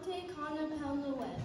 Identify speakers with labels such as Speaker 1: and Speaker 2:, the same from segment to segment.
Speaker 1: Dante Conapelawet.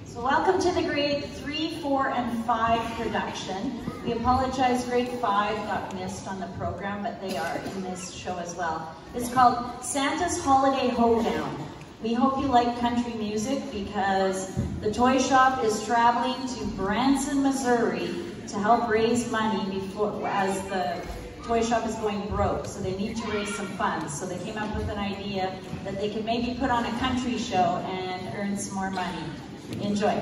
Speaker 2: So welcome to the grade 3, 4, and 5 production. We apologize, grade 5 got missed on the program, but they are in this show as well. It's called Santa's Holiday Hoedown. We hope you like country music because the toy shop is traveling to Branson, Missouri to help raise money as the toy shop is going broke, so they need to raise some funds. So they came up with an idea that they could maybe put on a country show and earn some more money. Enjoy.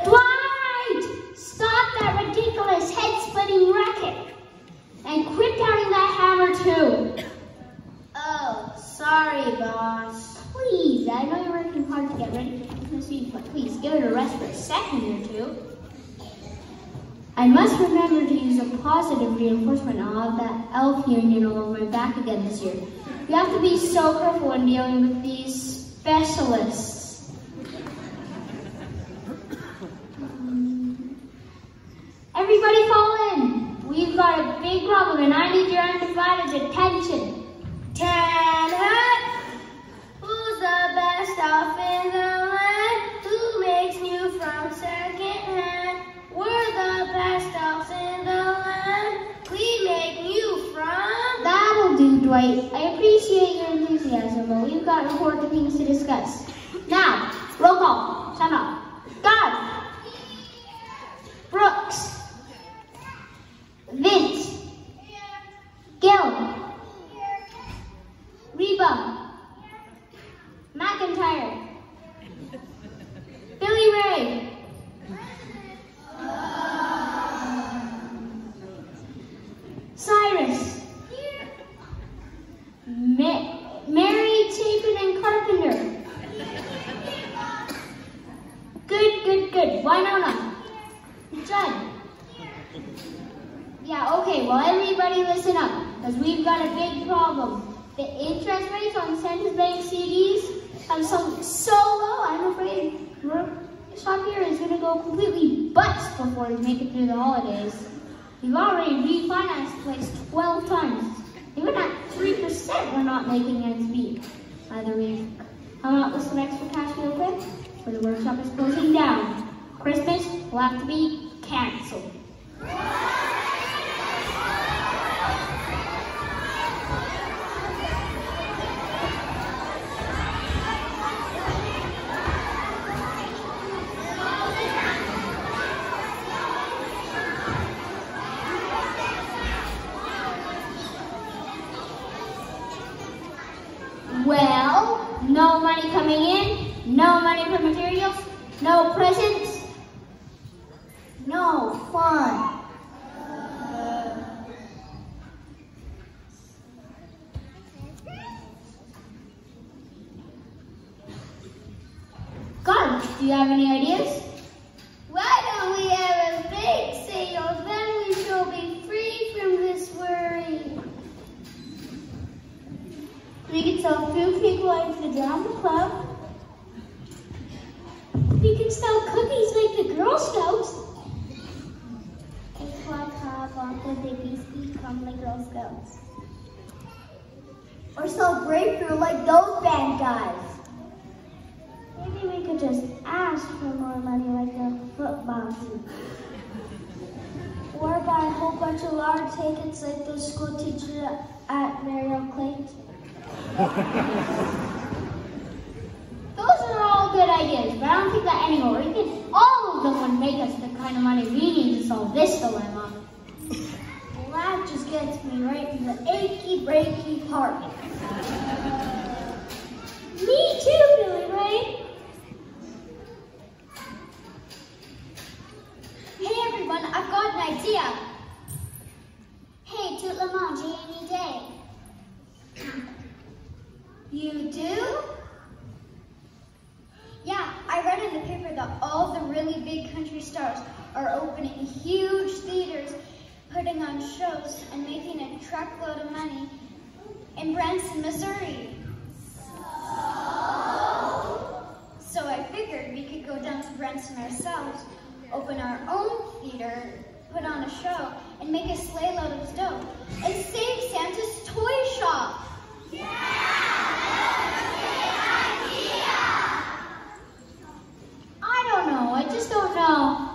Speaker 3: Dwight! Stop that ridiculous head-splitting racket! And quit pounding that hammer too!
Speaker 1: Oh, sorry, boss.
Speaker 3: Please, I know you're working hard to get ready for Christmas Eve, but please give it a rest for a second or two. I must remember to use a positive reinforcement. I'll have that elf union all over my back again this year. You have to be so careful when dealing with these specialists. Everybody fall in. We've got a big problem and I need your undivided attention.
Speaker 1: Tan Hut, who's the best elf in the land? Who makes new from secondhand? We're the best elves in the land. We make new from...
Speaker 3: That'll do, Dwight. I appreciate your enthusiasm, but we've got important things to discuss. Now, roll call. Time out. God. Brooks. Vince. Gil. Yeah, okay, well everybody listen up, because we've got a big problem. The interest rates on Santa's Bank CDs have sunk so low, I'm afraid your shop here is going to go completely bust before we make it through the holidays. We've already refinanced the place 12 times. Even at 3%, we're not making ends meet. Either we've come out with some extra cash real quick, or the workshop is closing down. Christmas will have to be canceled. Well, no money coming in, no money for materials, no presents, no fun. Garth, do you have any ideas?
Speaker 1: Why don't we have a big sale? Then we shall be free from this worry.
Speaker 3: We could sell food people like the drama club. We could sell cookies like the Girl Scouts.
Speaker 1: It's like how the babies become the Girl Scouts. Or sell grapefruit like those band guys.
Speaker 3: Maybe we could just ask for more money like the football team.
Speaker 1: Or buy a whole bunch of lottery tickets like those school teachers at Mariel Clayton.
Speaker 3: Those are all good ideas, but I don't think that anymore. We think all of them would make us the kind of money we need to solve this dilemma.
Speaker 1: Well, that just gets me right in the achy, breaky heart.
Speaker 3: Me too, Billy Ray.
Speaker 1: Hey everyone, I've got an idea. Hey, tout le monde, j'ai une idée. You do? Yeah, I read in the paper that all the really big country stars are opening huge theaters, putting on shows, and making a truckload of money in Branson, Missouri. So I figured we could go down to Branson ourselves, open our own theater, put on a show, and make a sleigh load of dough, and save Santa's toy shop.
Speaker 3: I don't know. I just don't know.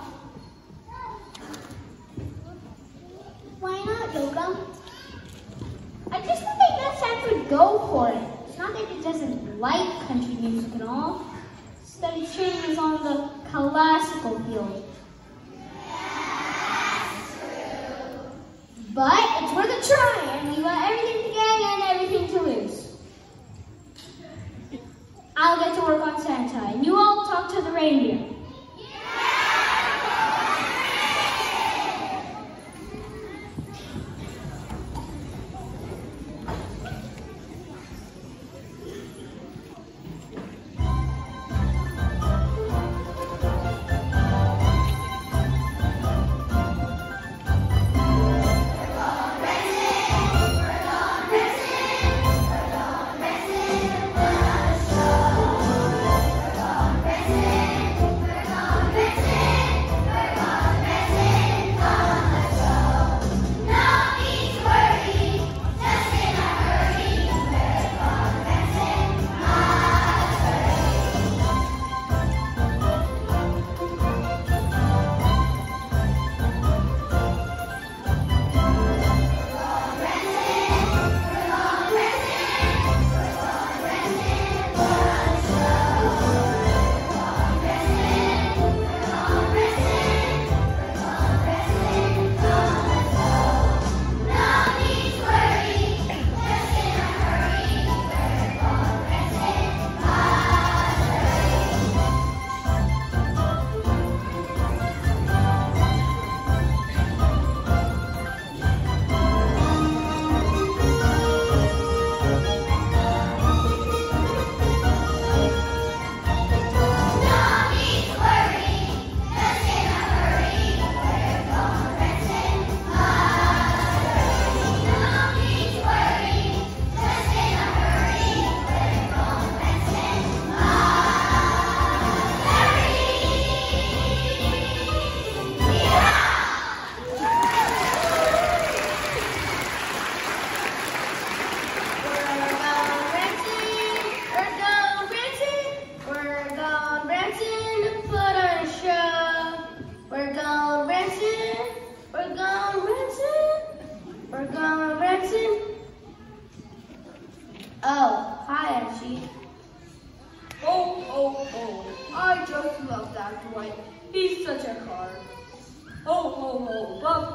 Speaker 1: Why not, Yoga?
Speaker 3: I just don't think that Santa would go for it. It's not that he doesn't like country music at all. It's that his training is on the classical field. But it's worth a try, and we got everything to gain and everything to lose. I'll get to work on Santa, and you all talk to the reindeer.
Speaker 1: We're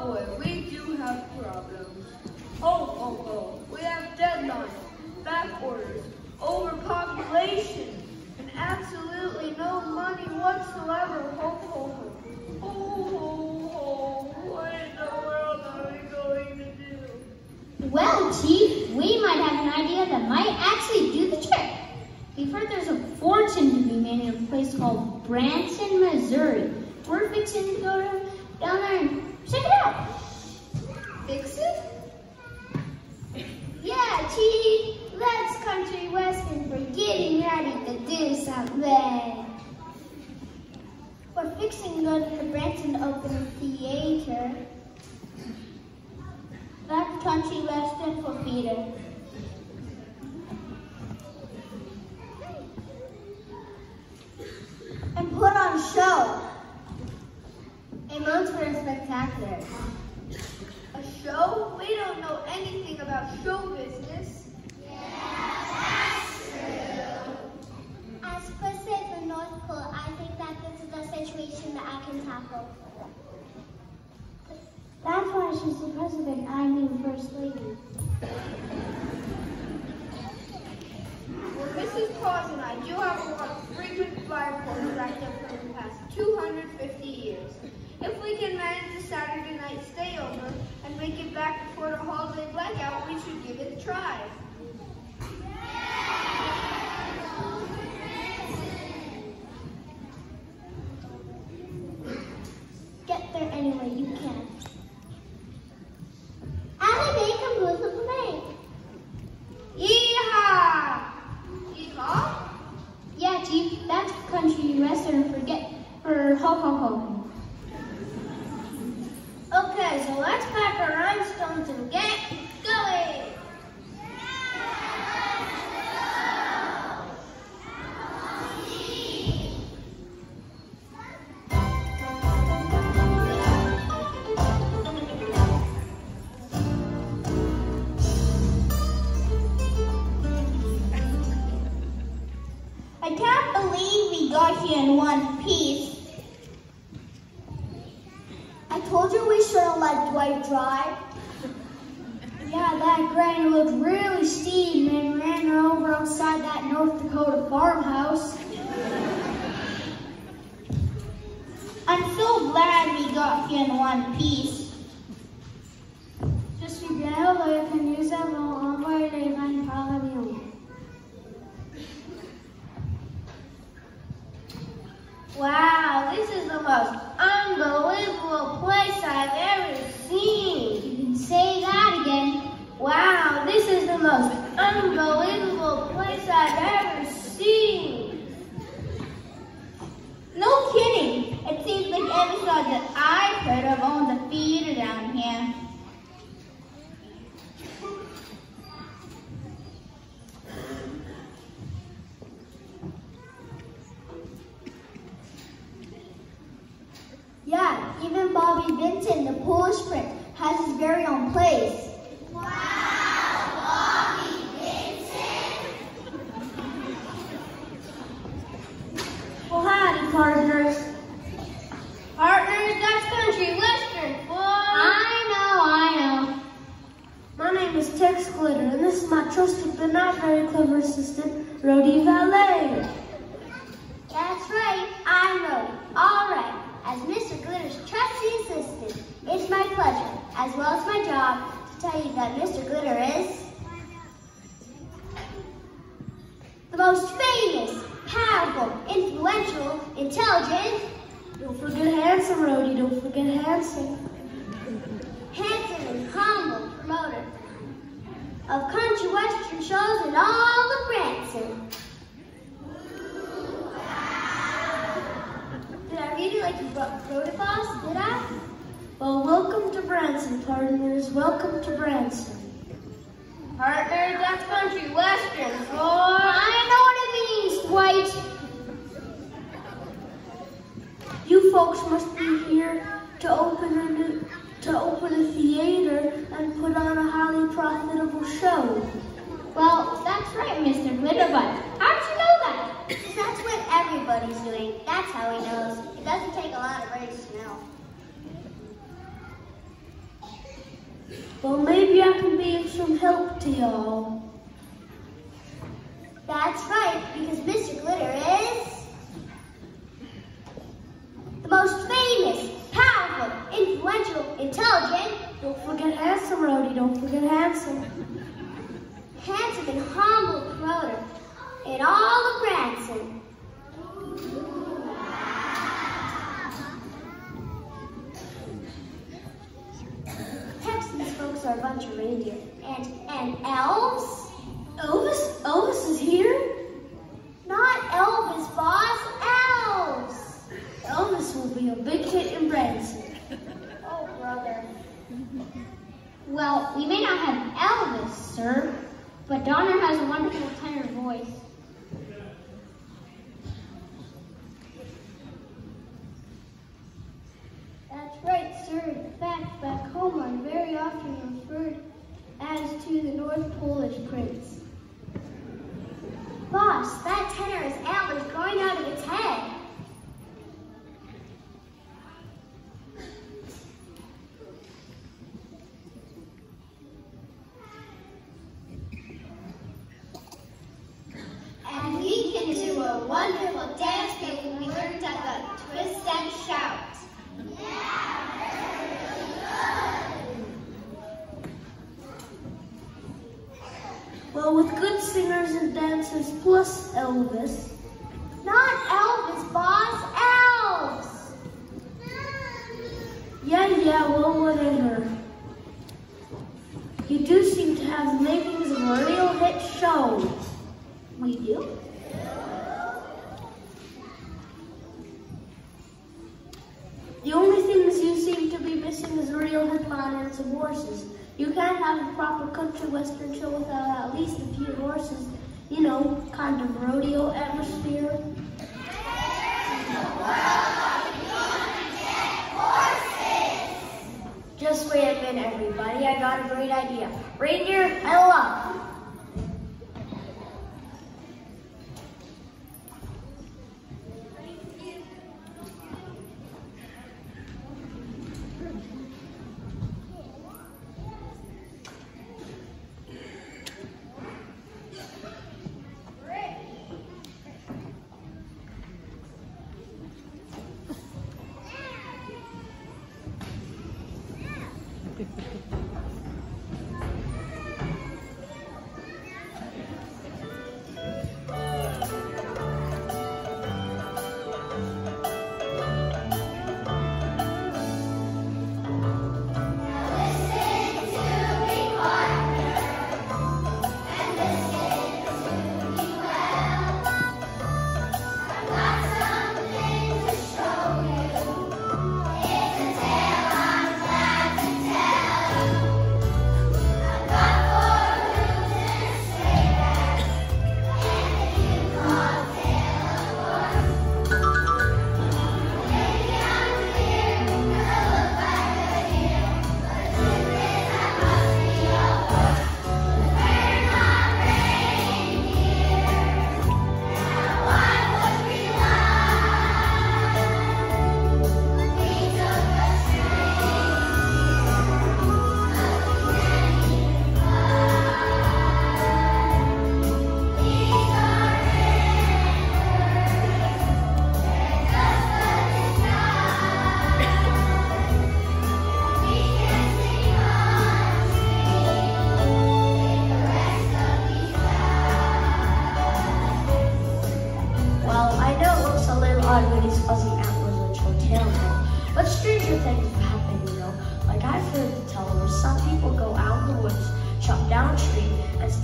Speaker 4: boy, we do have problems. Oh. We have deadlines, back orders, overpopulation, and absolutely no money whatsoever. Ho. What in the world are we going to do?
Speaker 3: Well, Chief, we might have an idea that might actually do the trick. We've heard there's a fortune to be made in a place called Branson, Missouri. We're fixing to go down there and check it out.
Speaker 1: Fix it? Yeah, Chief. That's Country Western for getting ready to do something. We're fixing to go to the Branson Open Theater. That's Country Western for theater. And put on a show. A monster spectacular. A show? We don't know anything about show business. Yeah, that's true. As president of the North Pole, I think that this is a situation that I can tackle. That's why she's the president, I mean First Lady. Well, Mrs. Claus and I do have a lot of frequent flyer poles racked up for the past 250 years. If we can manage the Saturday night stayover and make it back before the holiday blackout, we should give it a try. Get there any way you can. Allie Mae can move the plane. Yeehaw! Yeehaw?
Speaker 3: Yeah, Chief, that's Country Western for ho.
Speaker 1: Okay, so let's pack our rhinestones and get going. I can't believe we got here in one piece. I told you we shouldn't let Dwight drive. Yeah, that granny looked really steamed and ran her over outside that North Dakota farmhouse. I'm so glad we got here in one piece.
Speaker 3: Je suis bien heureux que nous avons envoyé les vannes par avion.
Speaker 1: Wow, this is the most unbelievable place I've ever seen.
Speaker 3: You can say that again.
Speaker 1: Wow, this is the most unbelievable place I've ever seen. No kidding. It seems like everything that I've heard of owns a theater down here. Yeah, even Bobby Vincent, the Polish prince, has his very own place. Wow, Bobby Vincent! Well, howdy, partners. Partners, that's Country Western, boy.
Speaker 3: I know.
Speaker 1: My name is Tex Glitter, and this is my trusted but not very clever assistant, Rhodey Valet. That's right, I'm Rhodey. All right. As Mr. Glitter's trusty assistant, it's my pleasure, as well as my job, to tell you that Mr. Glitter is the most famous, powerful, influential, intelligent, don't forget handsome, Rhodey, don't forget handsome, handsome and humble promoter of country western shows in all of Branson. Did I read it like you wrote it, boss? Did I? Well, welcome to Branson, partners. Welcome to Branson. Partner, that's Country Western. Oh, I know what it means, Dwight. You folks must be here to open a theater and put on a highly profitable show.
Speaker 3: Well, that's right, Mr. Glitterbug. How'd you know that?
Speaker 1: That's what everybody's doing. That's how he knows. It doesn't take a lot of brains to know. Well, maybe I can be of some help to y'all.
Speaker 3: That's right, because Mr. Glitter is the most famous, powerful, influential, intelligent.
Speaker 1: Don't forget handsome, Rhodey. Don't forget handsome.
Speaker 3: Handsome and humble promoter in all of Branson. Texans folks are a bunch of reindeer and elves.
Speaker 1: Elvis is here?
Speaker 3: Not Elvis, boss, elves.
Speaker 1: Elvis will be a big hit in Branson.
Speaker 3: Oh, brother. Well, we may not have Elvis, sir, but Donner has a wonderful tenor voice. That's right, sir. In fact, back home I'm very often referred as to the North Polish prince. Boss, that tenor has antlers growing out of its head. And we can do a wonderful dance move we learned at the Twist and Shout.
Speaker 1: Well, with good singers and dancers plus Elvis.
Speaker 3: Not Elvis, boss, elves!
Speaker 1: Yeah, well, whatever. You do seem to have the makings of a real hit show.
Speaker 3: We do?
Speaker 1: The only things you seem to be missing is real headliners of horses. You can't have a proper country western show without at least a few horses. You know, kind of rodeo atmosphere.
Speaker 3: Just wait a minute, everybody. I got a great idea. Reindeer and love.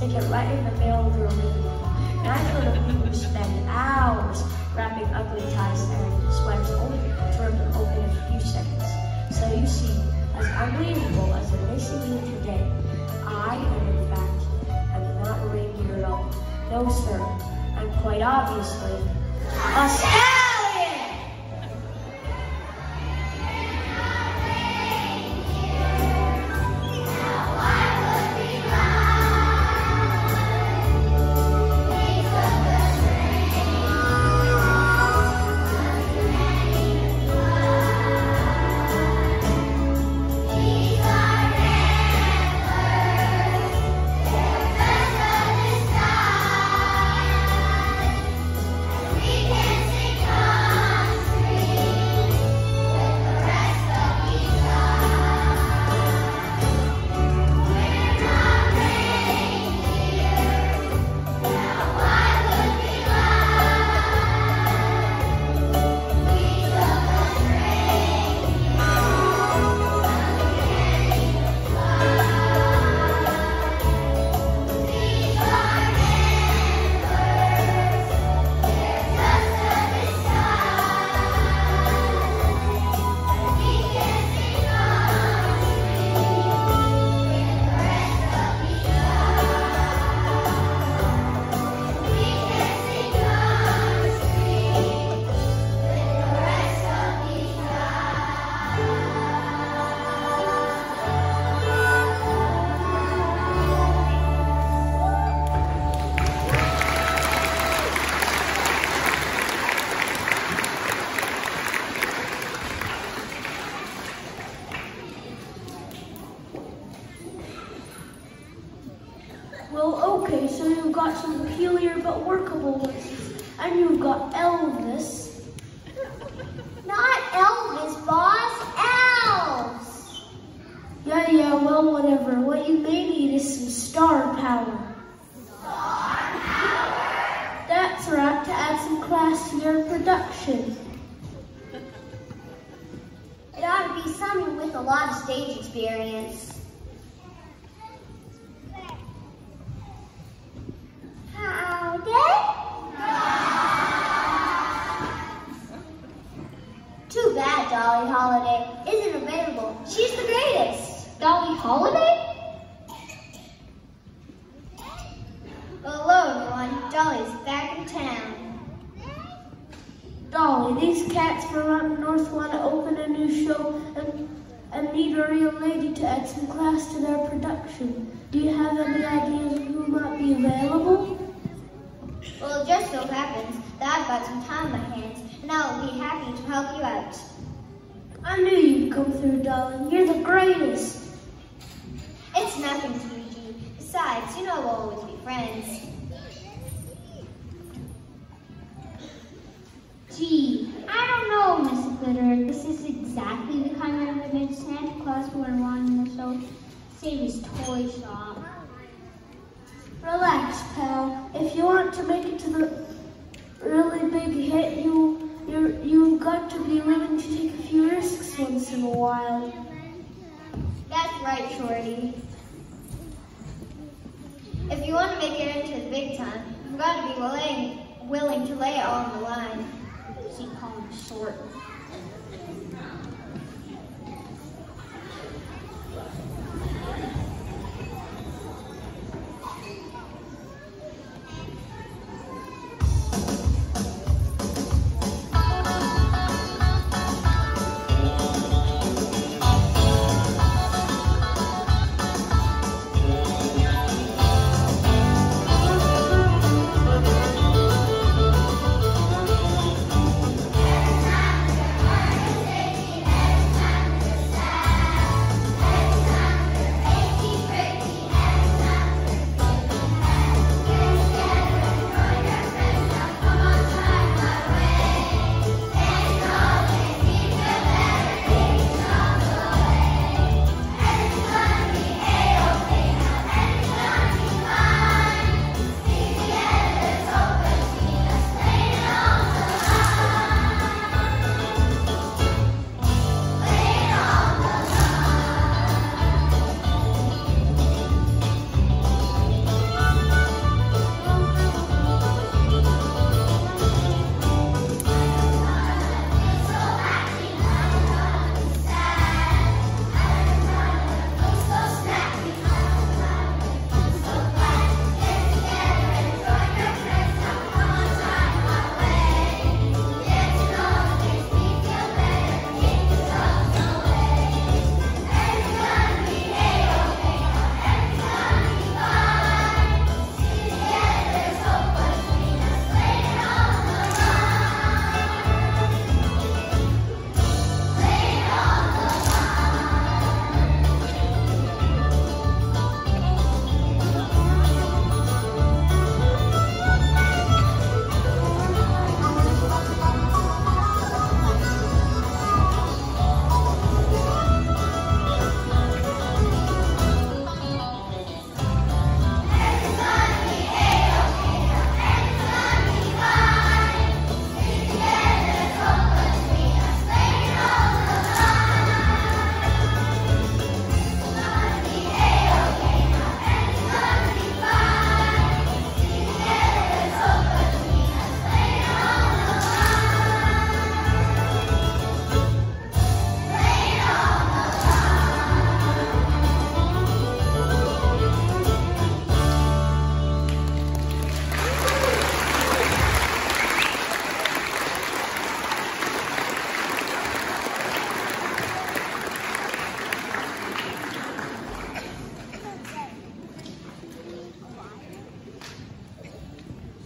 Speaker 1: stick it right in the middle of your living room. And I've heard of people who spend hours wrapping ugly ties and sweaters only for them to open in a few seconds. So you see, as unbelievable as it may seem today, I am in fact, I'm not a reindeer at all. No sir, I'm quite obviously a stallion!
Speaker 4: Well, okay, so you've got some peculiar but workable voices. And you've got Elvis.
Speaker 1: Not Elvis, boss. Elves.
Speaker 4: Yeah, well, whatever. What you may need is some star power. That's right, to add some class to your production.
Speaker 1: It ought to be someone with a lot of stage experience. Too bad Dolly Holiday isn't available. She's the greatest.
Speaker 3: Dolly Holiday?
Speaker 1: Hello, everyone. Dolly's back in town.
Speaker 4: Dolly, these cats from up north want to open a new show and need a real lady to add some class to their production. Do you have any ideas of who might be available?
Speaker 1: Well, it just so happens that I've got some time on my hands, and I will be happy to help you out.
Speaker 4: I knew you'd come through, darling. You're the greatest.
Speaker 1: It's nothing to you, G. Besides, you know we'll always be friends.
Speaker 3: Gee, I don't know, Miss Glitter. This is exactly the kind of event Santa Claus would want in the show. Save his toy shop.
Speaker 4: Relax, pal. If you want to make it to the really big hit, you've got to be willing to take a few risks once in a while.
Speaker 1: That's right, Shorty. If you want to make it into the big time, you've got to be willing to lay it all on the line.
Speaker 3: She called him short.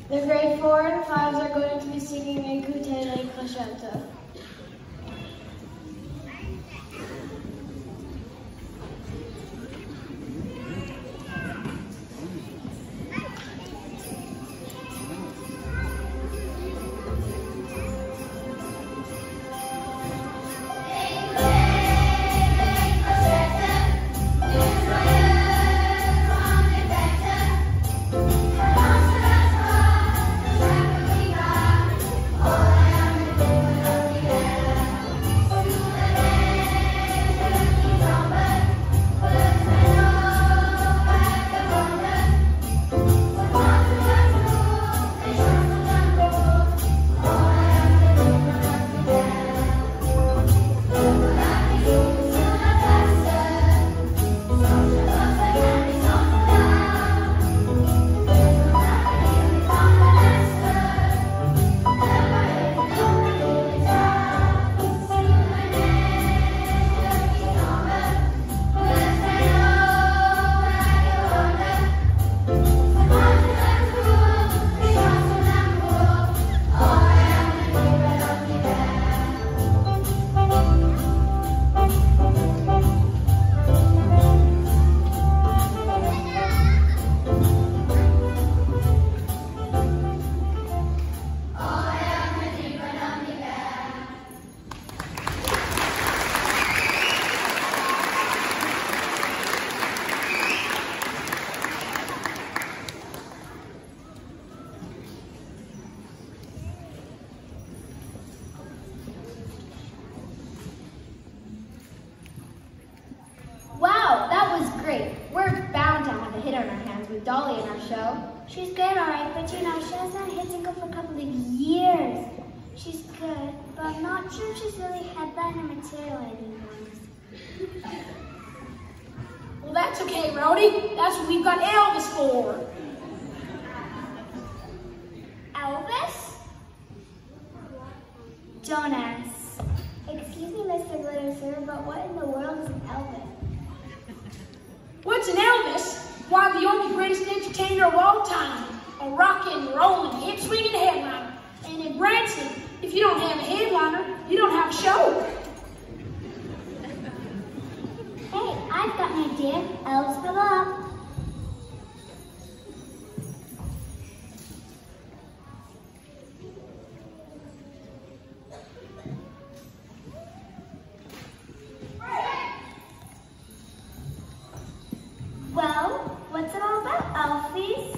Speaker 4: The grade 4 and 5s are going to be singing Écoutez les Clochettes.
Speaker 3: great. We're bound to have a hit on our hands with Dolly in our show.
Speaker 1: She's good, all right, but you know, she hasn't had a hit single for a couple of years. She's good, but I'm not sure if she's really headliner material anymore.
Speaker 5: Well, that's okay, Rowdy. That's what we've got Elvis for.
Speaker 1: Elvis? Don't ask. Excuse me, Mr. Glitter, sir, but what in the world is an Elvis?
Speaker 5: What's an Elvis? Why, the only greatest entertainer of all time. A rockin', rollin', hip-swinging headliner. And in Branson, if you don't have a headliner, you don't have a show.
Speaker 1: Hey, I've got an idea. Elvis, come up. Well, what's it all about, Alfies?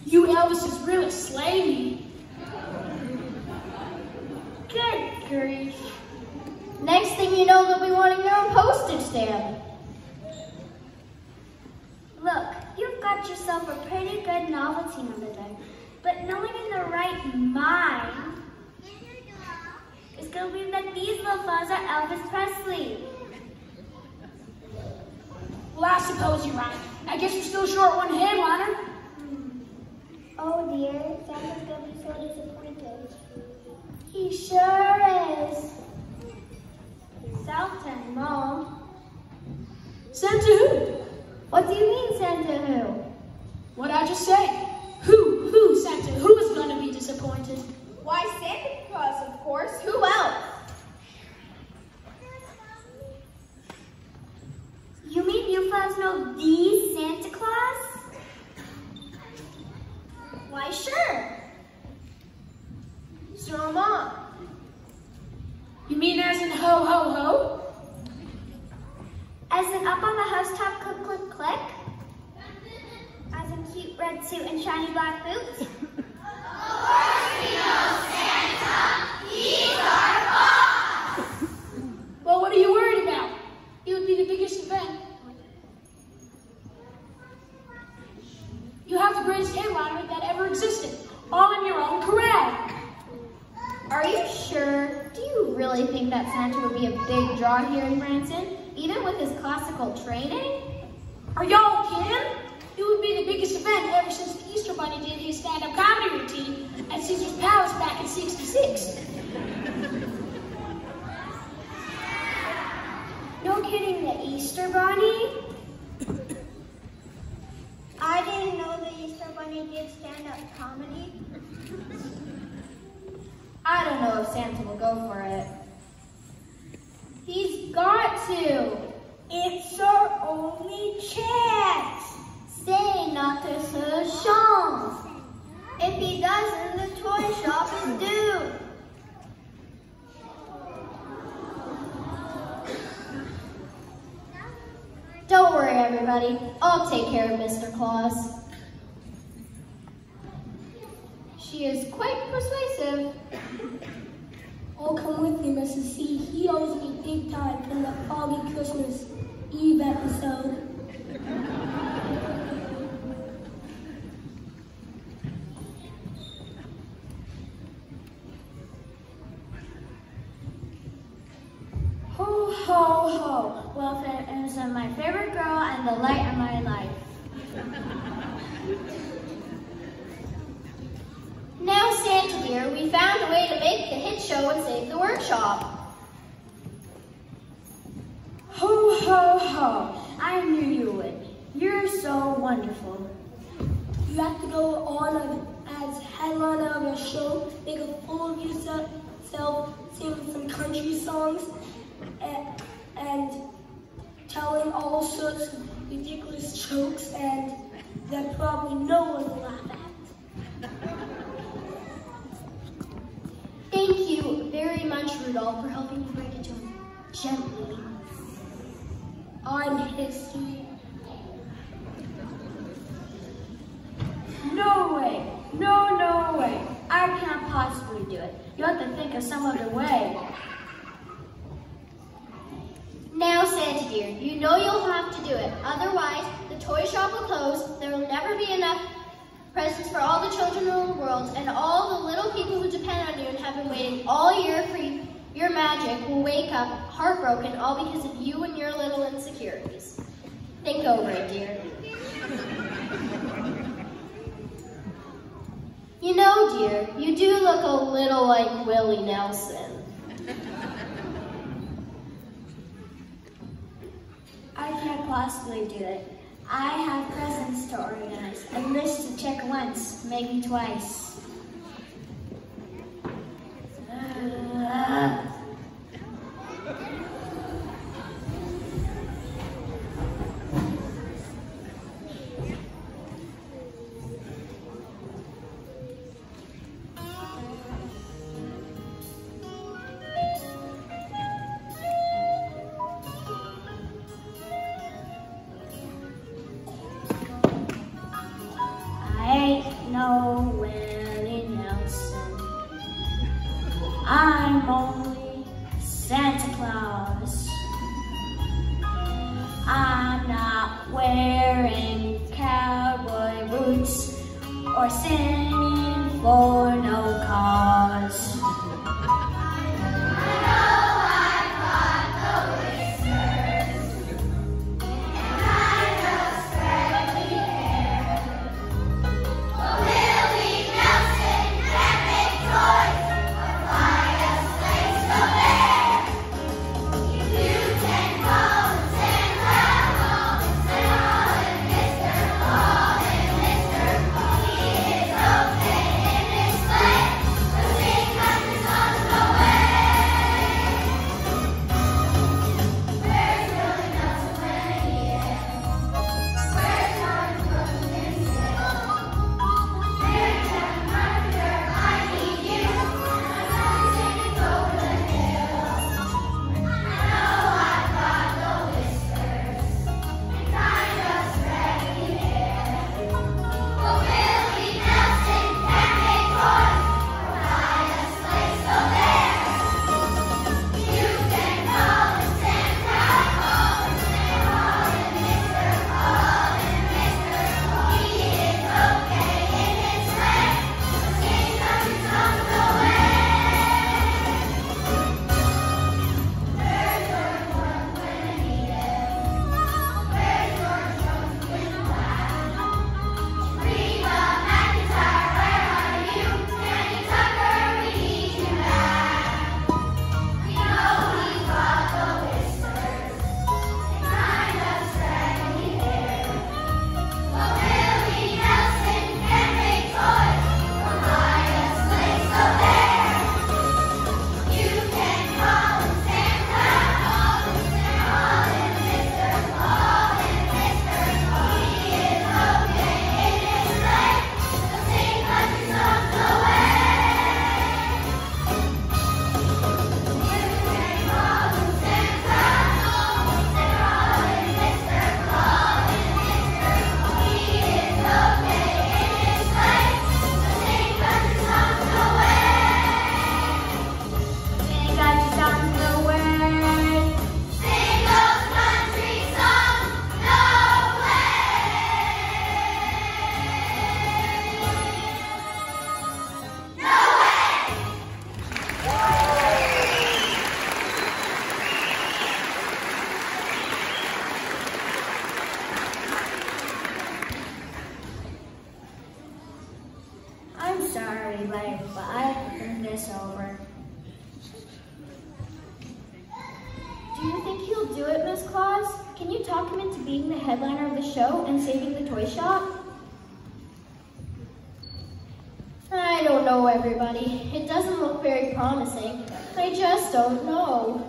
Speaker 5: You Elvises really slay me.
Speaker 1: Good grief. Next thing you know, they'll be wanting their own postage stamp. Look, you've got yourself a pretty good novelty number there, but no one in their right mind is going to believe that these little fellas are Elvis Presley.
Speaker 5: Well, I suppose you're right. I guess we're still short one headliner.
Speaker 1: Oh dear, Santa's going to be so disappointed. He sure is. Santa, Mom.
Speaker 5: Santa who?
Speaker 1: What do you mean, Santa who?
Speaker 5: What'd I just say? Who, Santa? Who is going to be disappointed?
Speaker 6: Why, Santa Claus, of course.
Speaker 1: Who else? You mean you fellas know the Santa Claus? Why, sure.
Speaker 6: So, Mom.
Speaker 5: You mean as in ho, ho, ho?
Speaker 1: As in up on the housetop, click, click, click? As in cute red suit and shiny black boots? Of course we know Santa. He's our boss.
Speaker 5: Well, what are you worried about? It would be the biggest event. greatest headliner that ever existed, all in your own corral.
Speaker 3: Are you sure? Do you really think that Santa would be a big draw here in Branson, even with his classical training?
Speaker 5: Are y'all kidding? It would be the biggest event ever since the Easter Bunny did his stand-up comedy routine at Caesar's Palace back in '66.
Speaker 1: No kidding, the Easter Bunny? I didn't know the Easter Bunny did stand-up comedy.
Speaker 3: I don't know if Santa will go for it.
Speaker 1: He's got to. It's our only chance. Say not to seul chance. If he doesn't, the toy shop is due.
Speaker 3: Don't worry, everybody. I'll take care of Mr. Claus. She is quite persuasive.
Speaker 5: Oh, come with me, Mrs. C. He owes me big time from the Foggy Christmas Eve episode.
Speaker 1: Ho, ho, ho. Well, it is my favorite girl and the light of my life.
Speaker 3: Now, Santa dear, we found a way to make the hit show and save the workshop.
Speaker 1: Ho, ho, ho. I knew you would. You're so wonderful.
Speaker 5: You have to go on as headliner of a show, make a fool of yourself, sing some country songs, and telling all sorts of ridiculous jokes, and that probably no one will laugh at.
Speaker 3: Thank you very much, Rudolph, for helping me break it to him gently.
Speaker 5: I'm history.
Speaker 1: No way. No, no way. I can't possibly do it. You have to think of some other way.
Speaker 3: Now, Santa dear, you know you'll have to do it. Otherwise, the toy shop will close. There will never be enough presents for all the children in the world, and all the little people who depend on you and have been waiting all year for your magic will wake up heartbroken, all because of you and your little insecurities. Think over it, dear. You know, dear, you do look a little like Willie Nelson.
Speaker 1: I can't possibly do it. I have presents to organize, a list to check once, maybe twice. No Willie Nelson. I'm only Santa Claus. I'm not wearing cowboy boots or singing for no cause. Okay,
Speaker 3: this over.
Speaker 1: Do you think he'll do it, Miss Claus? Can you talk him into being the headliner of the show and saving the toy shop? I don't know, everybody. It doesn't look very promising. I just don't know.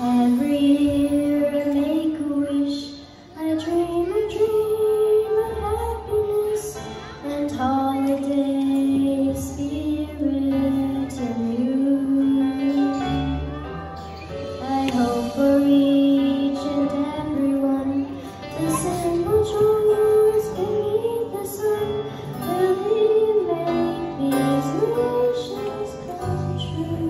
Speaker 1: Every year I make a wish, I dream of happiness and holiday spirit in you. I hope for each and everyone the simple joys beneath the sun will make these wishes come true.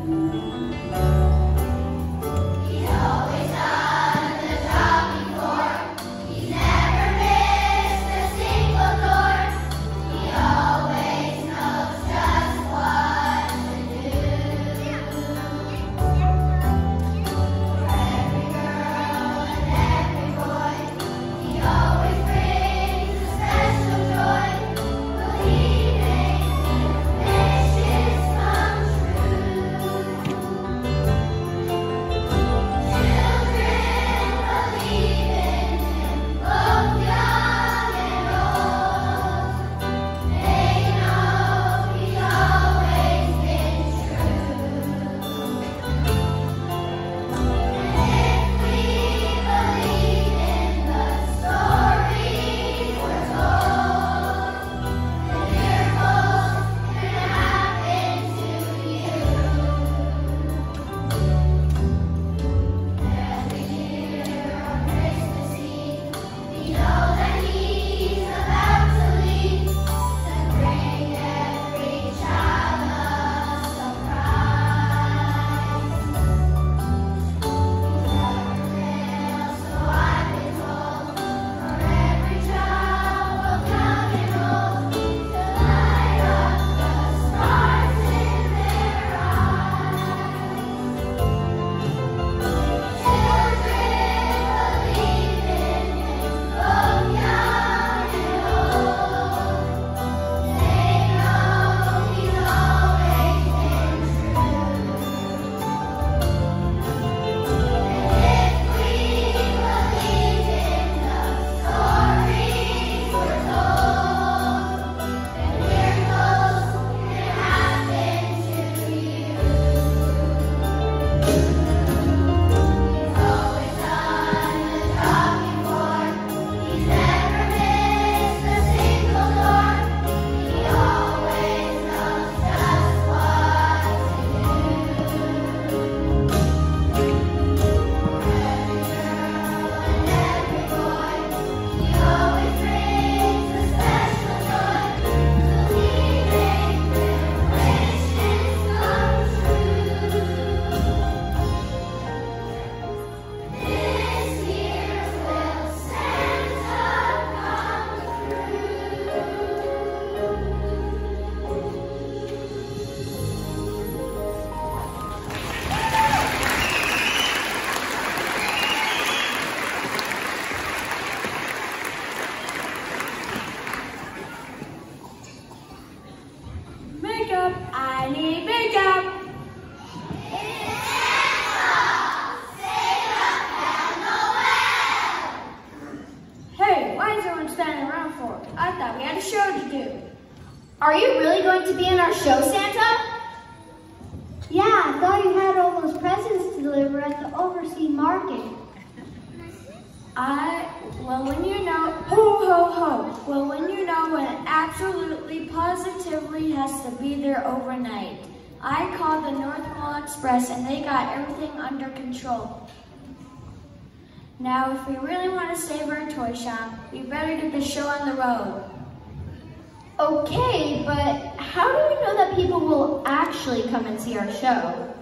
Speaker 5: I need makeup. Hey, why is everyone standing around for? I thought we had a show to do.
Speaker 1: Are you really going to be in our show, Santa?
Speaker 3: Yeah, I thought you had all those presents to deliver at the Oversea Market.
Speaker 5: Well, when you know, ho, ho, ho. Well, when you know when it absolutely, positively has to be there overnight. I called the North Pole Express and they got everything under control. Now, if we really want to save our toy shop, we better get the show on the road.
Speaker 1: Okay, but how do we know that people will actually come and see our show?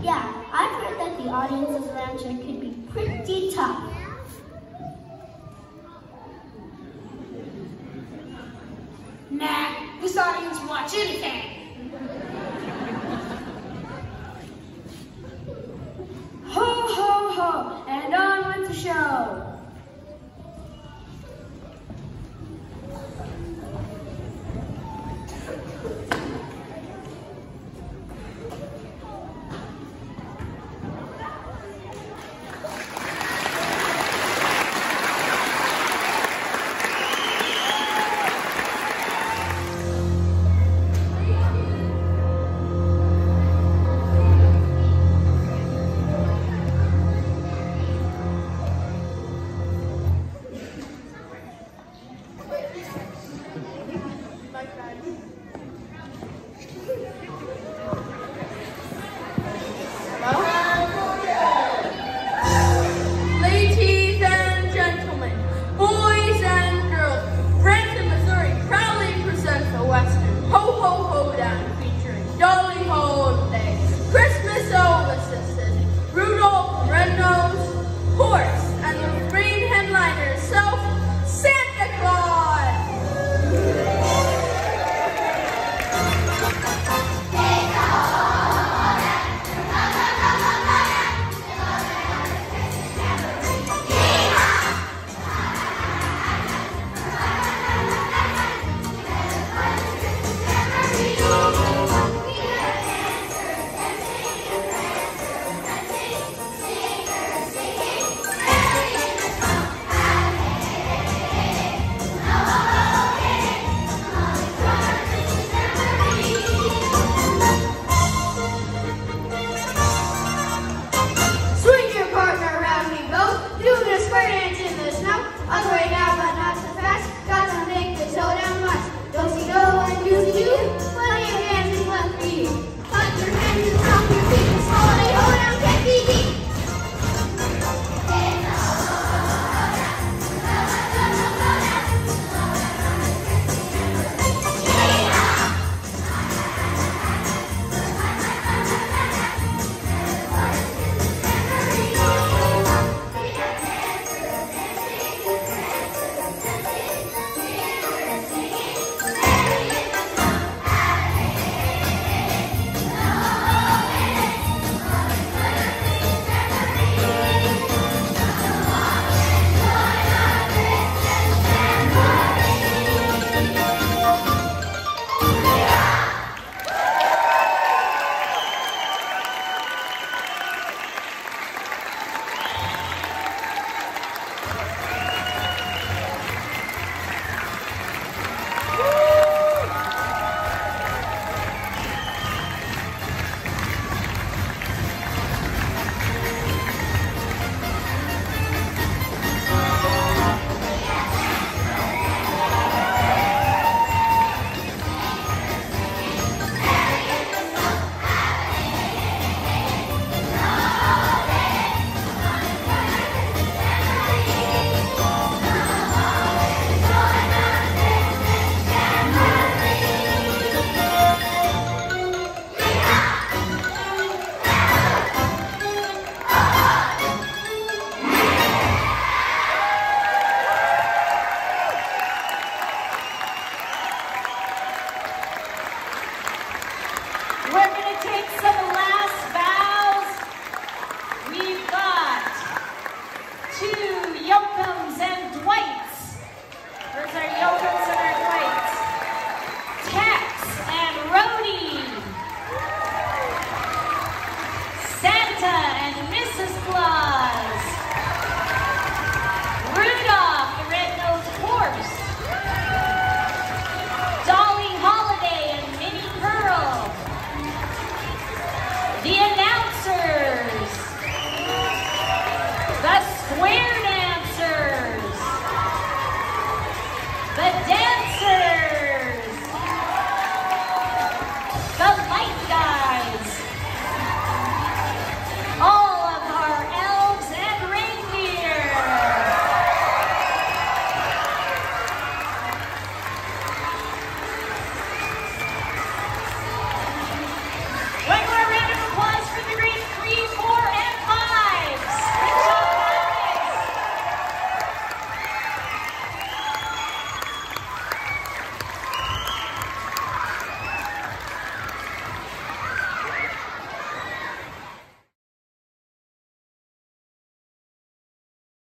Speaker 3: Yeah, I've heard that the audiences around here could be pretty tough.
Speaker 5: Nah, this audience will watch anything.
Speaker 1: Away